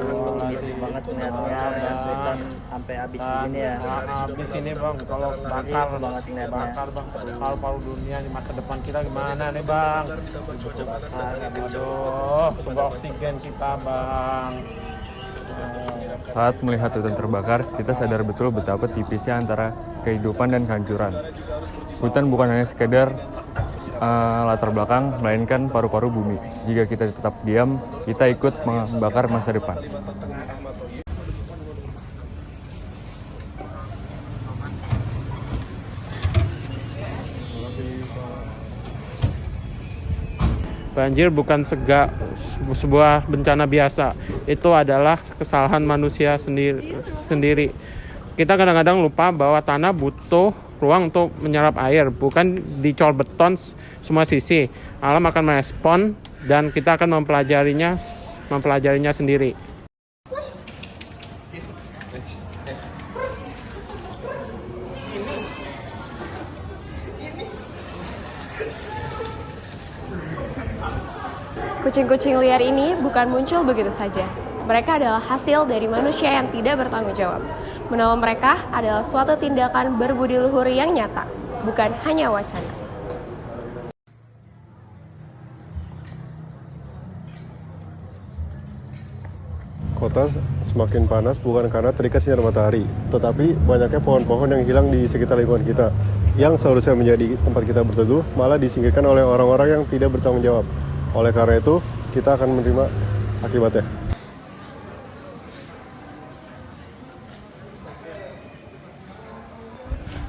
Miris banget ngeliatnya bang, sampai habis begini ya. Habis ini bang, kalau Miris banget ngeliatnya. bakar bang, paru-paru dunia di masa depan kita gimana nih bang? Aduh, coba oksigen kita bang. Saat melihat hutan terbakar, kita sadar betul betapa tipisnya antara kehidupan dan kehancuran. Hutan bukan hanya sekedar latar belakang, melainkan paru-paru bumi. Jika kita tetap diam, kita ikut membakar masa depan. Banjir bukan sebuah bencana biasa. Itu adalah kesalahan manusia sendiri. Kita kadang-kadang lupa bahwa tanah butuh ruang untuk menyerap air, bukan dicor beton semua sisi. Alam akan merespon dan kita akan mempelajarinya sendiri. Kucing-kucing liar ini bukan muncul begitu saja. Mereka adalah hasil dari manusia yang tidak bertanggung jawab. Menolong mereka adalah suatu tindakan berbudi luhur yang nyata, bukan hanya wacana. Kota semakin panas bukan karena terikat sinar matahari, tetapi banyaknya pohon-pohon yang hilang di sekitar lingkungan kita, yang seharusnya menjadi tempat kita berteduh, malah disingkirkan oleh orang-orang yang tidak bertanggung jawab. Oleh karena itu, kita akan menerima akibatnya.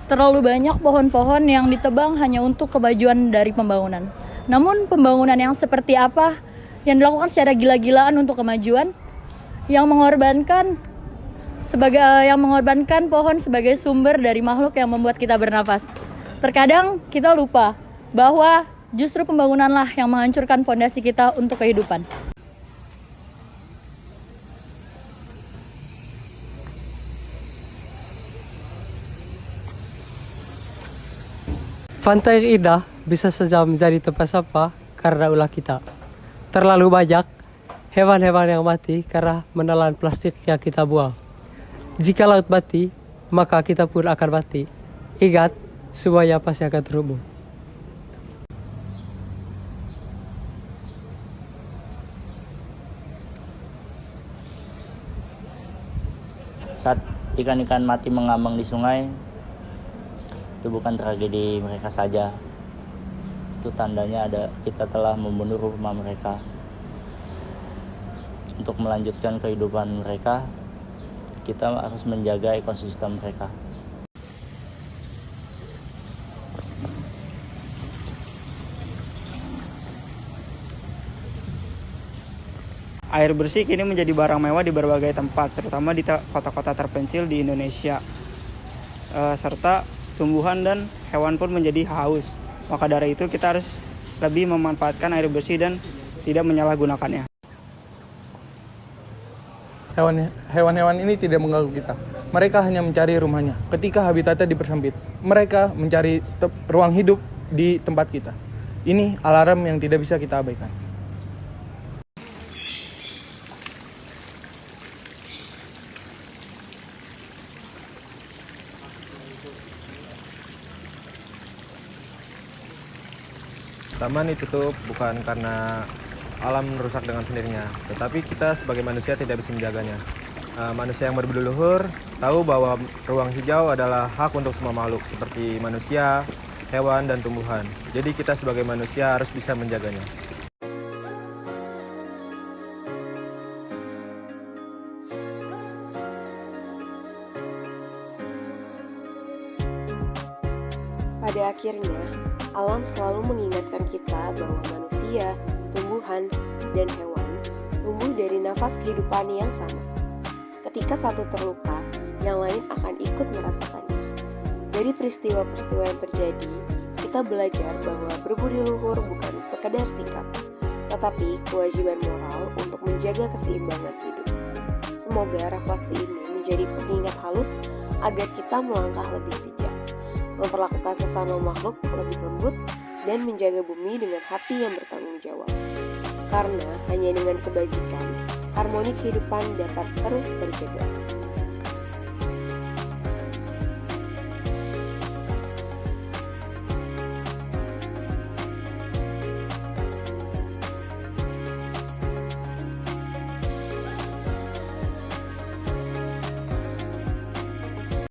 Terlalu banyak pohon-pohon yang ditebang hanya untuk kemajuan dari pembangunan. Namun pembangunan yang seperti apa yang dilakukan secara gila-gilaan untuk kemajuan yang mengorbankan pohon sebagai sumber dari makhluk yang membuat kita bernafas. Terkadang kita lupa bahwa justru pembangunanlah yang menghancurkan fondasi kita untuk kehidupan. Pantai yang indah bisa saja menjadi tempat sampah karena ulah kita. Terlalu banyak hewan-hewan yang mati karena menelan plastik yang kita buang. Jika laut mati, maka kita pun akan mati. Ingat, semuanya pasti akan terhubung. Saat ikan-ikan mati mengambang di sungai, itu bukan tragedi mereka saja. Itu tandanya kita telah membunuh rumah mereka. Untuk melanjutkan kehidupan mereka, kita harus menjaga ekosistem mereka. Air bersih kini menjadi barang mewah di berbagai tempat, terutama di kota-kota terpencil di Indonesia. Serta tumbuhan dan hewan pun menjadi haus. Maka dari itu kita harus lebih memanfaatkan air bersih dan tidak menyalahgunakannya. Hewan-hewan ini tidak mengganggu kita. Mereka hanya mencari rumahnya. Ketika habitatnya dipersempit, mereka mencari ruang hidup di tempat kita. Ini alarm yang tidak bisa kita abaikan. Taman ditutup bukan karena alam rusak dengan sendirinya, tetapi kita sebagai manusia tidak bisa menjaganya. Manusia yang berbudi luhur tahu bahwa ruang hijau adalah hak untuk semua makhluk seperti manusia, hewan, dan tumbuhan. Jadi kita sebagai manusia harus bisa menjaganya. Pada akhirnya, alam selalu mengingatkan kita bahwa manusia, tumbuhan, dan hewan tumbuh dari nafas kehidupan yang sama. Ketika satu terluka, yang lain akan ikut merasakannya. Dari peristiwa-peristiwa yang terjadi, kita belajar bahwa berbudi luhur bukan sekedar sikap, tetapi kewajiban moral untuk menjaga keseimbangan hidup. Semoga refleksi ini menjadi pengingat halus agar kita melangkah lebih bijak, memperlakukan sesama makhluk lebih lembut, dan menjaga bumi dengan hati yang bertanggung jawab. Karena hanya dengan kebajikan, harmoni kehidupan dapat terus terjaga.